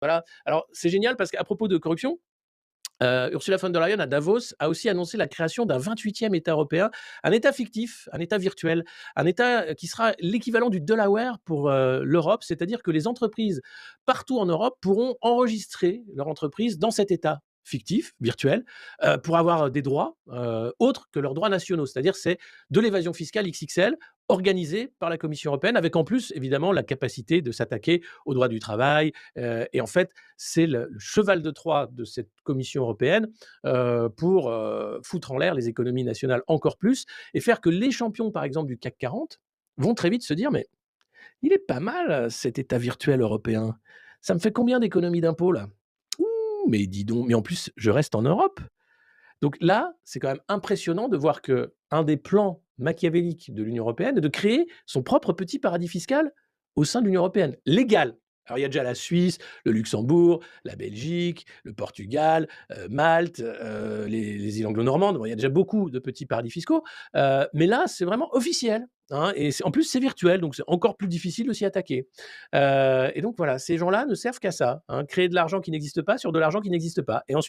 Voilà. Alors, c'est génial parce qu'à propos de corruption, Ursula von der Leyen à Davos a aussi annoncé la création d'un 28e État européen, un État fictif, un État virtuel, un État qui sera l'équivalent du Delaware pour l'Europe, c'est-à-dire que les entreprises partout en Europe pourront enregistrer leur entreprise dans cet État fictif, virtuel, pour avoir des droits autres que leurs droits nationaux. C'est-à-dire c'est de l'évasion fiscale XXL organisée par la Commission européenne, avec en plus évidemment la capacité de s'attaquer aux droits du travail. Et en fait, c'est le cheval de Troie de cette Commission européenne pour foutre en l'air les économies nationales encore plus et faire que les champions, par exemple, du CAC 40 vont très vite se dire, mais il est pas mal cet État virtuel européen. Ça me fait combien d'économies d'impôts là? Ouh, mais dis donc, mais en plus, je reste en Europe. Donc là, c'est quand même impressionnant de voir que un des plans machiavéliques de l'Union européenne est de créer son propre petit paradis fiscal au sein de l'Union européenne, légal. Alors il y a déjà la Suisse, le Luxembourg, la Belgique, le Portugal, Malte, les îles anglo-normandes. Bon, il y a déjà beaucoup de petits paradis fiscaux, mais là, c'est vraiment officiel, hein, et en plus, c'est virtuel, donc c'est encore plus difficile de s'y attaquer. Et donc voilà, ces gens-là ne servent qu'à ça, hein, créer de l'argent qui n'existe pas sur de l'argent qui n'existe pas. Et ensuite